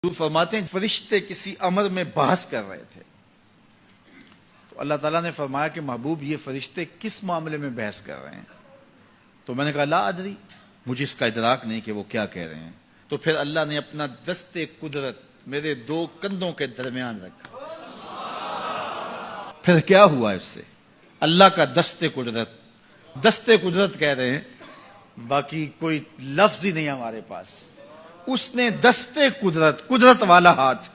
فرماتے ہیں فرشتے کسی امر میں بحث کر رہے تھے تو اللہ تعالیٰ نے فرمایا کہ محبوب یہ فرشتے کس معاملے میں بحث کر رہے ہیں؟ تو میں نے کہا لا ادری، مجھے اس کا ادراک نہیں کہ وہ کیا کہہ رہے ہیں۔ تو پھر اللہ نے اپنا دست قدرت میرے دو کندھوں کے درمیان رکھا۔ پھر کیا ہوا اس سے؟ اللہ کا دست قدرت کہہ رہے ہیں، باقی کوئی لفظ ہی نہیں ہمارے پاس۔ اس نے دست قدرت والا ہاتھ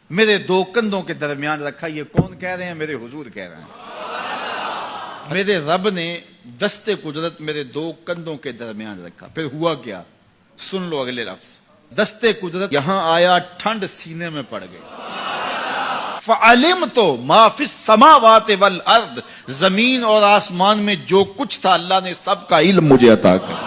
میرے دو کندھوں کے درمیان رکھا۔ یہ کون کہہ رہے ہیں؟ میرے حضور کہہ رہے ہیں۔ میرے رب نے دست قدرت میرے دو کندھوں کے درمیان رکھا۔ پھر ہوا کیا؟ سن لو اگلے لفظ۔ دست قدرت یہاں آیا، ٹھنڈ سینے میں پڑ گئی۔ فَعَلِمْتُ مَا فِي السَّمَاوَاتِ وَالْأَرْضِ، زمین اور آسمان میں جو کچھ تھا اللہ نے سب کا علم مجھے عطا کیا۔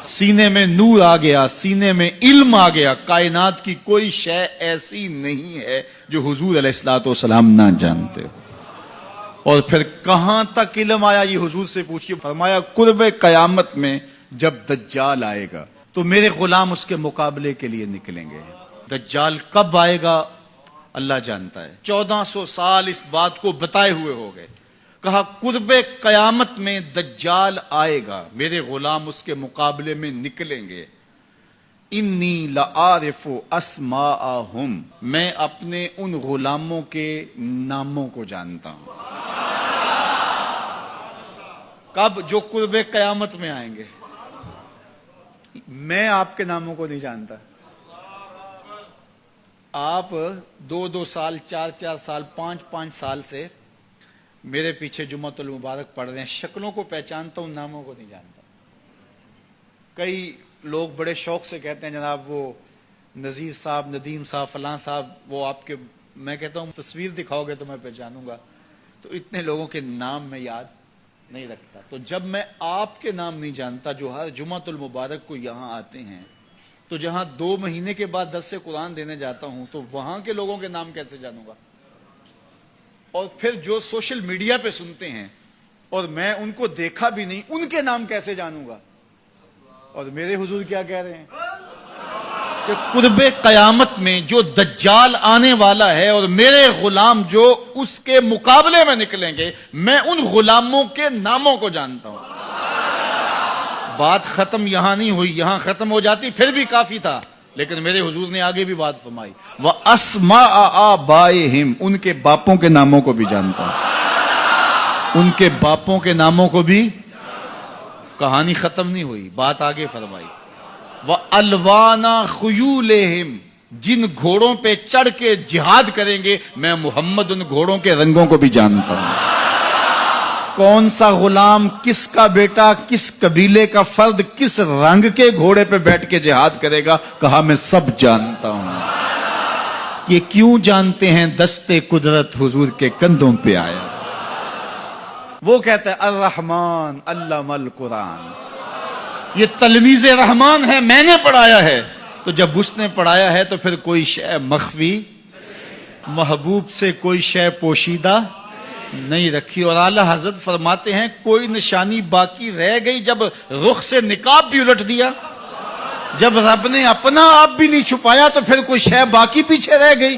سینے میں نور آ گیا، سینے میں علم آ گیا۔ کائنات کی کوئی شے ایسی نہیں ہے جو حضور علیہ الصلوۃ والسلام نہ جانتے ہو۔ اور پھر کہاں تک علم آیا یہ حضور سے پوچھیے۔ فرمایا قرب قیامت میں جب دجال آئے گا تو میرے غلام اس کے مقابلے کے لیے نکلیں گے۔ دجال کب آئے گا اللہ جانتا ہے۔ 1400 سال اس بات کو بتائے ہوئے ہو گئے۔ کہا قرب قیامت میں دجال آئے گا، میرے غلام اس کے مقابلے میں نکلیں گے۔ انی لعارف اسماءہم، میں اپنے ان غلاموں کے ناموں کو جانتا ہوں۔ کب؟ جو قرب قیامت میں آئیں گے۔ میں آپ کے ناموں کو نہیں جانتا۔ آپ 2 سال 4 سال 5 سال سے میرے پیچھے جمعۃ المبارک پڑھ رہے ہیں، شکلوں کو پہچانتا ہوں، ناموں کو نہیں جانتا۔ کئی لوگ بڑے شوق سے کہتے ہیں جناب وہ نذیر صاحب، ندیم صاحب، فلاں صاحب، وہ آپ کے، میں کہتا ہوں تصویر دکھاؤ گے تو میں پہچانوں گا۔ تو اتنے لوگوں کے نام میں یاد نہیں رکھتا۔ تو جب میں آپ کے نام نہیں جانتا جو ہر جمعۃ المبارک کو یہاں آتے ہیں، تو جہاں 2 مہینے کے بعد درس قرآن دینے جاتا ہوں تو وہاں کے لوگوں کے نام کیسے جانوں گا؟ اور پھر جو سوشل میڈیا پہ سنتے ہیں اور میں ان کو دیکھا بھی نہیں، ان کے نام کیسے جانوں گا؟ اور میرے حضور کیا کہہ رہے ہیں کہ قرب قیامت میں جو دجال آنے والا ہے اور میرے غلام جو اس کے مقابلے میں نکلیں گے، میں ان غلاموں کے ناموں کو جانتا ہوں۔ بات ختم یہاں نہیں ہوئی، یہاں ختم ہو جاتی پھر بھی کافی تھا، لیکن میرے حضور نے آگے بھی بات فرمائی۔ وَأَسْمَاءَ آبَائِهِمْ، ان کے باپوں کے ناموں کو بھی جانتا ہوں۔ ان کے باپوں کے ناموں کو بھی۔ کہانی ختم نہیں ہوئی، بات آگے فرمائی۔ وَأَلْوَانَ خُيُولِهِمْ، جن گھوڑوں پہ چڑھ کے جہاد کریں گے میں محمد ان گھوڑوں کے رنگوں کو بھی جانتا ہوں۔ کون سا غلام، کس کا بیٹا، کس قبیلے کا فرد کس رنگ کے گھوڑے پہ بیٹھ کے جہاد کرے گا، کہا میں سب جانتا ہوں۔ یہ کیوں جانتے ہیں؟ دست قدرت حضور کے کندھوں پہ آیا۔ وہ کہتا ہے الرحمن علم القرآن، یہ تلمیذ رحمان ہے، میں نے پڑھایا ہے۔ تو جب اس نے پڑھایا ہے تو پھر کوئی شے مخفی، محبوب سے کوئی شے پوشیدہ نہیں رکھی۔ اور اعلیٰ حضرت فرماتے ہیں کوئی نشانی باقی رہ گئی جب رخ سے نقاب بھی الٹ دیا، جب رب نے اپنا آپ بھی نہیں چھپایا تو پھر کوئی شے باقی پیچھے رہ گئی۔